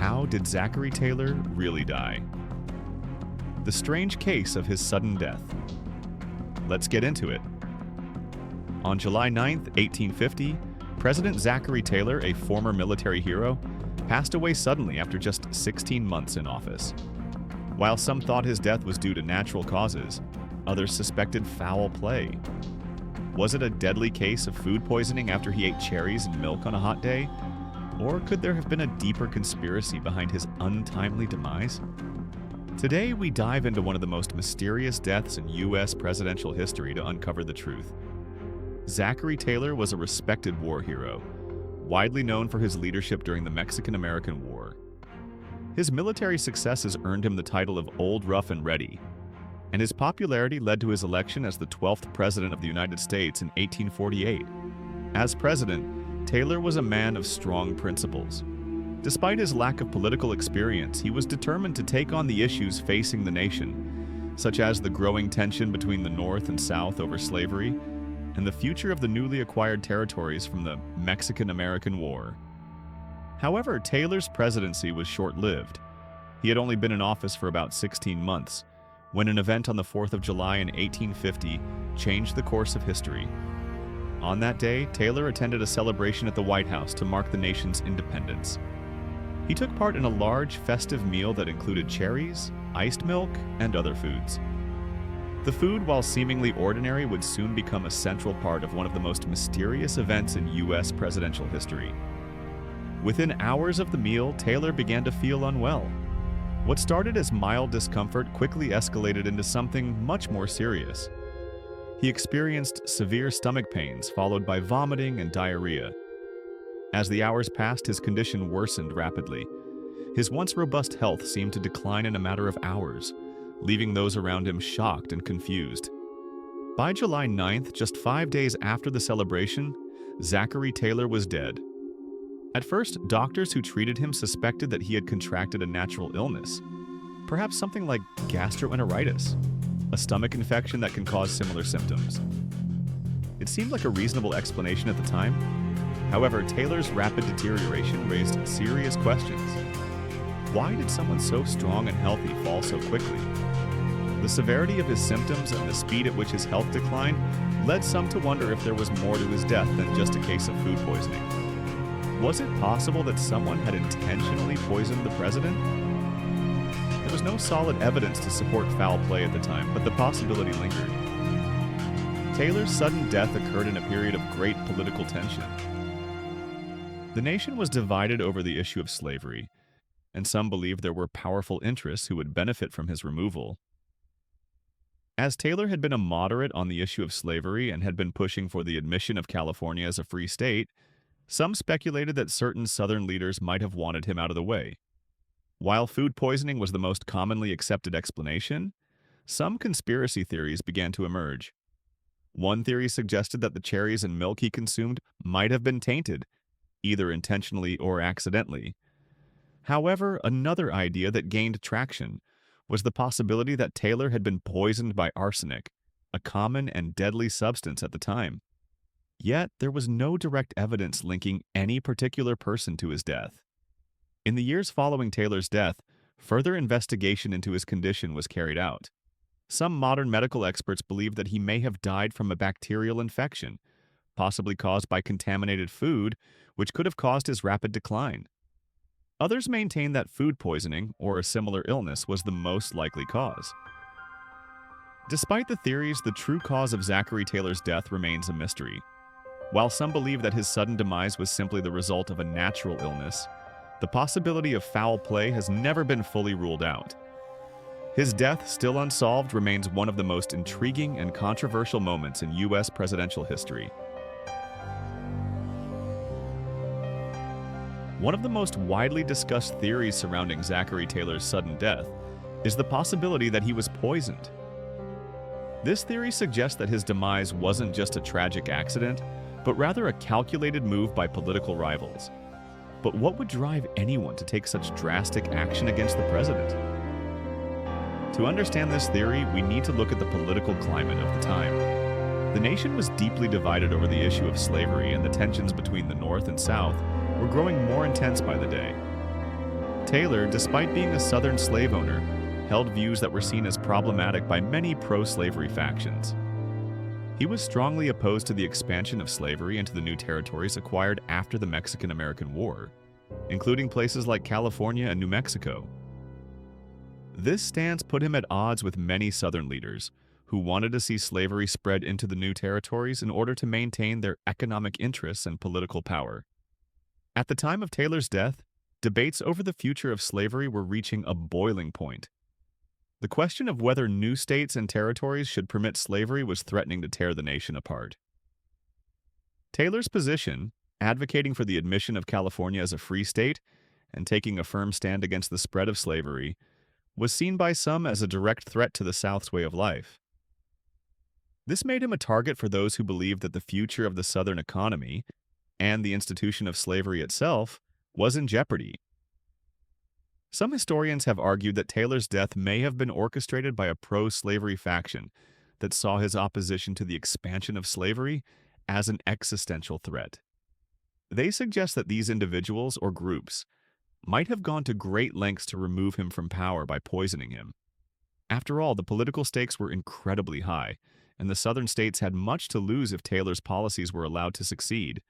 how did Zachary Taylor really die? The strange case of his sudden death. Let's get into it. On July 9, 1850, President Zachary Taylor, a former military hero, passed away suddenly after just 16 months in office. While some thought his death was due to natural causes, others suspected foul play. Was it a deadly case of food poisoning after he ate cherries and milk on a hot day? Or could there have been a deeper conspiracy behind his untimely demise? Today, we dive into one of the most mysterious deaths in U.S. presidential history to uncover the truth. Zachary Taylor was a respected war hero, widely known for his leadership during the Mexican-American War. His military successes earned him the title of Old Rough and Ready, and his popularity led to his election as the 12th President of the United States in 1848. As president, Taylor was a man of strong principles. Despite his lack of political experience, he was determined to take on the issues facing the nation, such as the growing tension between the North and South over slavery, and the future of the newly acquired territories from the Mexican-American War. However, Taylor's presidency was short-lived. He had only been in office for about 16 months, when an event on the 4th of July in 1850 changed the course of history. On that day, Taylor attended a celebration at the White House to mark the nation's independence. He took part in a large, festive meal that included cherries, iced milk, and other foods. The food, while seemingly ordinary, would soon become a central part of one of the most mysterious events in U.S. presidential history. Within hours of the meal, Taylor began to feel unwell. What started as mild discomfort quickly escalated into something much more serious. He experienced severe stomach pains, followed by vomiting and diarrhea. As the hours passed, his condition worsened rapidly. His once robust health seemed to decline in a matter of hours, leaving those around him shocked and confused. By July 9th, just 5 days after the celebration, Zachary Taylor was dead. At first, doctors who treated him suspected that he had contracted a natural illness, perhaps something like gastroenteritis, a stomach infection that can cause similar symptoms. It seemed like a reasonable explanation at the time. However, Taylor's rapid deterioration raised serious questions. Why did someone so strong and healthy fall so quickly? The severity of his symptoms and the speed at which his health declined led some to wonder if there was more to his death than just a case of food poisoning. Was it possible that someone had intentionally poisoned the president? There was no solid evidence to support foul play at the time, but the possibility lingered. Taylor's sudden death occurred in a period of great political tension. The nation was divided over the issue of slavery, and some believed there were powerful interests who would benefit from his removal. As Taylor had been a moderate on the issue of slavery and had been pushing for the admission of California as a free state, some speculated that certain Southern leaders might have wanted him out of the way. While food poisoning was the most commonly accepted explanation, some conspiracy theories began to emerge. One theory suggested that the cherries and milk he consumed might have been tainted, either intentionally or accidentally. However, another idea that gained traction was the possibility that Taylor had been poisoned by arsenic, a common and deadly substance at the time. Yet, there was no direct evidence linking any particular person to his death. In the years following Taylor's death, further investigation into his condition was carried out. Some modern medical experts believe that he may have died from a bacterial infection, possibly caused by contaminated food, which could have caused his rapid decline. Others maintain that food poisoning, or a similar illness, was the most likely cause. Despite the theories, the true cause of Zachary Taylor's death remains a mystery. While some believe that his sudden demise was simply the result of a natural illness, the possibility of foul play has never been fully ruled out. His death, still unsolved, remains one of the most intriguing and controversial moments in U.S. presidential history. One of the most widely discussed theories surrounding Zachary Taylor's sudden death is the possibility that he was poisoned. This theory suggests that his demise wasn't just a tragic accident, but rather a calculated move by political rivals. But what would drive anyone to take such drastic action against the president? To understand this theory, we need to look at the political climate of the time. The nation was deeply divided over the issue of slavery, and the tensions between the North and South were growing more intense by the day. Taylor, despite being a Southern slave owner, held views that were seen as problematic by many pro-slavery factions. He was strongly opposed to the expansion of slavery into the new territories acquired after the Mexican-American War, including places like California and New Mexico. This stance put him at odds with many Southern leaders who wanted to see slavery spread into the new territories in order to maintain their economic interests and political power. At the time of Taylor's death, debates over the future of slavery were reaching a boiling point. The question of whether new states and territories should permit slavery was threatening to tear the nation apart. Taylor's position, advocating for the admission of California as a free state and taking a firm stand against the spread of slavery, was seen by some as a direct threat to the South's way of life. This made him a target for those who believed that the future of the Southern economy and the institution of slavery itself was in jeopardy. Some historians have argued that Taylor's death may have been orchestrated by a pro-slavery faction that saw his opposition to the expansion of slavery as an existential threat. They suggest that these individuals or groups might have gone to great lengths to remove him from power by poisoning him. After all, the political stakes were incredibly high, and the Southern states had much to lose if Taylor's policies were allowed to succeed.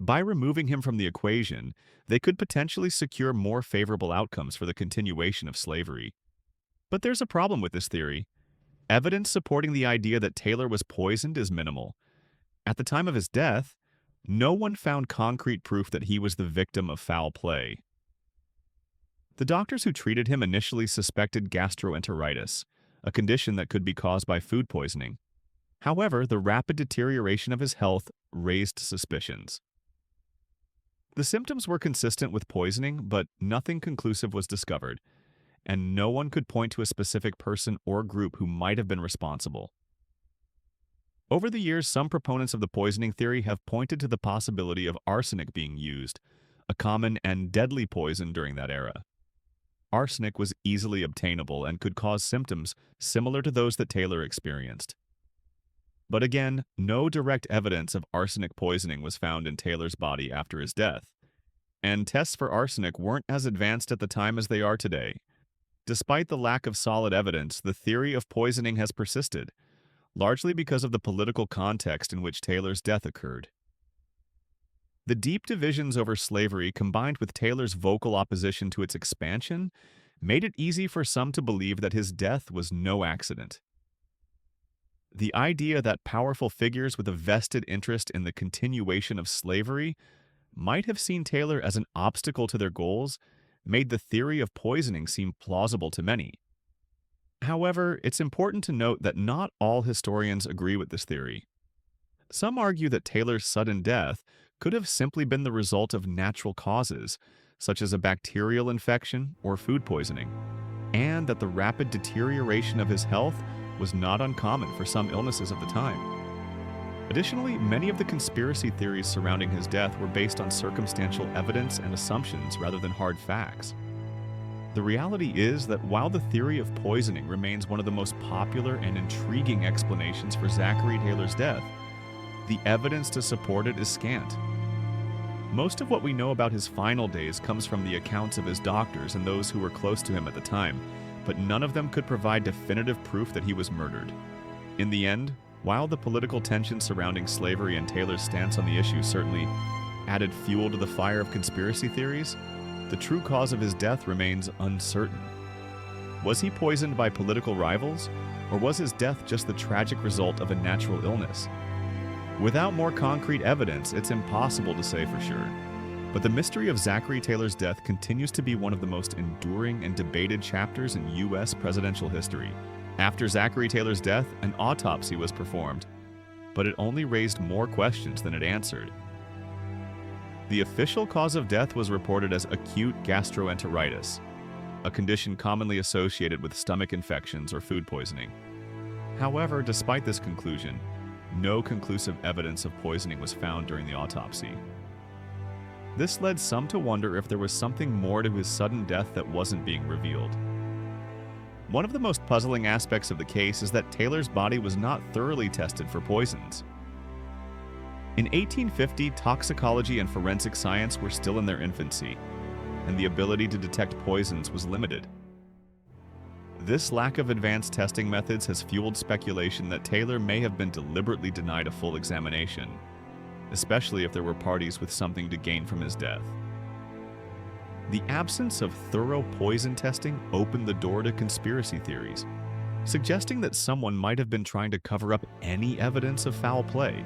By removing him from the equation, they could potentially secure more favorable outcomes for the continuation of slavery. But there's a problem with this theory. Evidence supporting the idea that Taylor was poisoned is minimal. At the time of his death, no one found concrete proof that he was the victim of foul play. The doctors who treated him initially suspected gastroenteritis, a condition that could be caused by food poisoning. However, the rapid deterioration of his health raised suspicions. The symptoms were consistent with poisoning, but nothing conclusive was discovered, and no one could point to a specific person or group who might have been responsible. Over the years, some proponents of the poisoning theory have pointed to the possibility of arsenic being used, a common and deadly poison during that era. Arsenic was easily obtainable and could cause symptoms similar to those that Taylor experienced. But again, no direct evidence of arsenic poisoning was found in Taylor's body after his death, and tests for arsenic weren't as advanced at the time as they are today. Despite the lack of solid evidence, the theory of poisoning has persisted, largely because of the political context in which Taylor's death occurred. The deep divisions over slavery, combined with Taylor's vocal opposition to its expansion, made it easy for some to believe that his death was no accident. The idea that powerful figures with a vested interest in the continuation of slavery might have seen Taylor as an obstacle to their goals made the theory of poisoning seem plausible to many. However, it's important to note that not all historians agree with this theory. Some argue that Taylor's sudden death could have simply been the result of natural causes, such as a bacterial infection or food poisoning, and that the rapid deterioration of his health was not uncommon for some illnesses of the time. Additionally, many of the conspiracy theories surrounding his death were based on circumstantial evidence and assumptions rather than hard facts. The reality is that while the theory of poisoning remains one of the most popular and intriguing explanations for Zachary Taylor's death, the evidence to support it is scant. Most of what we know about his final days comes from the accounts of his doctors and those who were close to him at the time, but none of them could provide definitive proof that he was murdered. In the end, while the political tension surrounding slavery and Taylor's stance on the issue certainly added fuel to the fire of conspiracy theories, the true cause of his death remains uncertain. Was he poisoned by political rivals, or was his death just the tragic result of a natural illness? Without more concrete evidence, it's impossible to say for sure. But the mystery of Zachary Taylor's death continues to be one of the most enduring and debated chapters in U.S. presidential history. After Zachary Taylor's death, an autopsy was performed, but it only raised more questions than it answered. The official cause of death was reported as acute gastroenteritis, a condition commonly associated with stomach infections or food poisoning. However, despite this conclusion, no conclusive evidence of poisoning was found during the autopsy. This led some to wonder if there was something more to his sudden death that wasn't being revealed. One of the most puzzling aspects of the case is that Taylor's body was not thoroughly tested for poisons. In 1850, toxicology and forensic science were still in their infancy, and the ability to detect poisons was limited. This lack of advanced testing methods has fueled speculation that Taylor may have been deliberately denied a full examination, especially if there were parties with something to gain from his death. The absence of thorough poison testing opened the door to conspiracy theories, suggesting that someone might have been trying to cover up any evidence of foul play.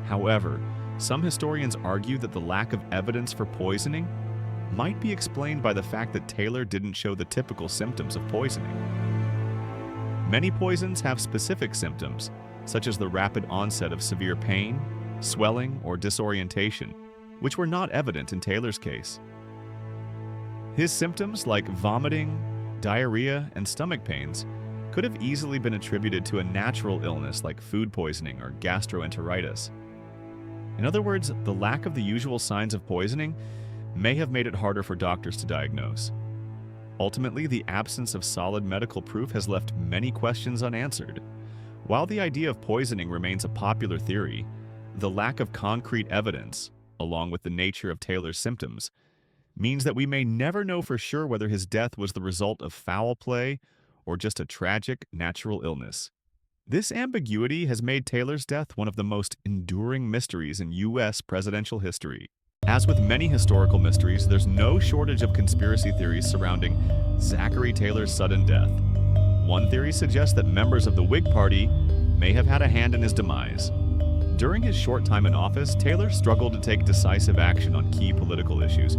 However, some historians argue that the lack of evidence for poisoning might be explained by the fact that Taylor didn't show the typical symptoms of poisoning. Many poisons have specific symptoms, such as the rapid onset of severe pain, swelling, or disorientation, which were not evident in Taylor's case. His symptoms like vomiting, diarrhea, and stomach pains could have easily been attributed to a natural illness like food poisoning or gastroenteritis. In other words, the lack of the usual signs of poisoning may have made it harder for doctors to diagnose. Ultimately, the absence of solid medical proof has left many questions unanswered. While the idea of poisoning remains a popular theory, the lack of concrete evidence, along with the nature of Taylor's symptoms, means that we may never know for sure whether his death was the result of foul play or just a tragic natural illness. This ambiguity has made Taylor's death one of the most enduring mysteries in U.S. presidential history. As with many historical mysteries, there's no shortage of conspiracy theories surrounding Zachary Taylor's sudden death. One theory suggests that members of the Whig Party may have had a hand in his demise. During his short time in office, Taylor struggled to take decisive action on key political issues,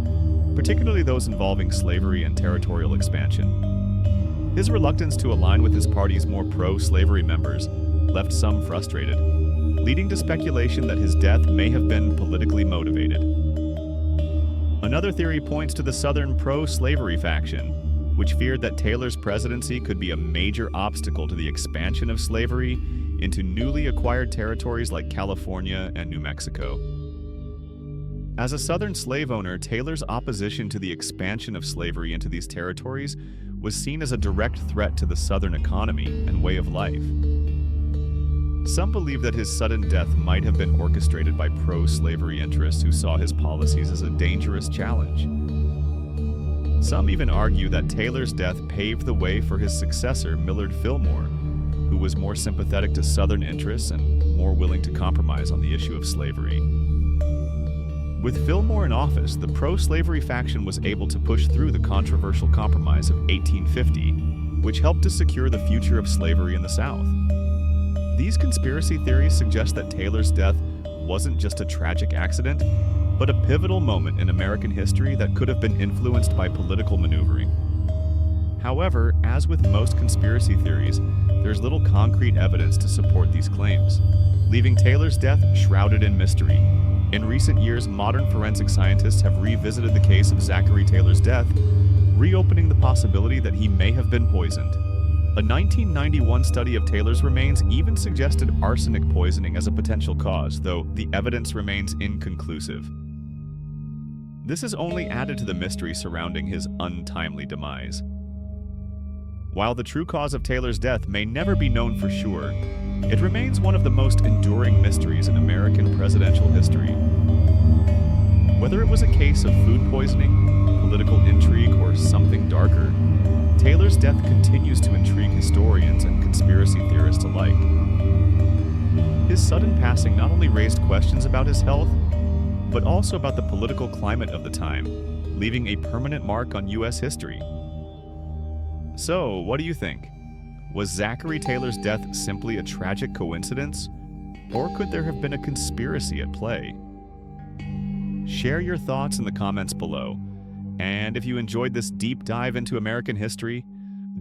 particularly those involving slavery and territorial expansion. His reluctance to align with his party's more pro-slavery members left some frustrated, leading to speculation that his death may have been politically motivated. Another theory points to the Southern pro-slavery faction, which feared that Taylor's presidency could be a major obstacle to the expansion of slavery into newly acquired territories like California and New Mexico. As a Southern slave owner, Taylor's opposition to the expansion of slavery into these territories was seen as a direct threat to the Southern economy and way of life. Some believe that his sudden death might have been orchestrated by pro-slavery interests who saw his policies as a dangerous challenge. Some even argue that Taylor's death paved the way for his successor, Millard Fillmore, who was more sympathetic to Southern interests and more willing to compromise on the issue of slavery. With Fillmore in office, the pro-slavery faction was able to push through the controversial Compromise of 1850, which helped to secure the future of slavery in the South. These conspiracy theories suggest that Taylor's death wasn't just a tragic accident, but a pivotal moment in American history that could have been influenced by political maneuvering. However, as with most conspiracy theories, there's little concrete evidence to support these claims, leaving Taylor's death shrouded in mystery. In recent years, modern forensic scientists have revisited the case of Zachary Taylor's death, reopening the possibility that he may have been poisoned. A 1991 study of Taylor's remains even suggested arsenic poisoning as a potential cause, though the evidence remains inconclusive. This has only added to the mystery surrounding his untimely demise. While the true cause of Taylor's death may never be known for sure, it remains one of the most enduring mysteries in American presidential history. Whether it was a case of food poisoning, political intrigue, or something darker, Taylor's death continues to intrigue historians and conspiracy theorists alike. His sudden passing not only raised questions about his health, but also about the political climate of the time, leaving a permanent mark on U.S. history. So, what do you think? Was Zachary Taylor's death simply a tragic coincidence, or could there have been a conspiracy at play? Share your thoughts in the comments below. And if you enjoyed this deep dive into American history,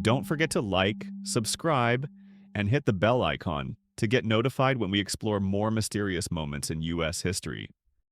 don't forget to like, subscribe, and hit the bell icon to get notified when we explore more mysterious moments in U.S. history.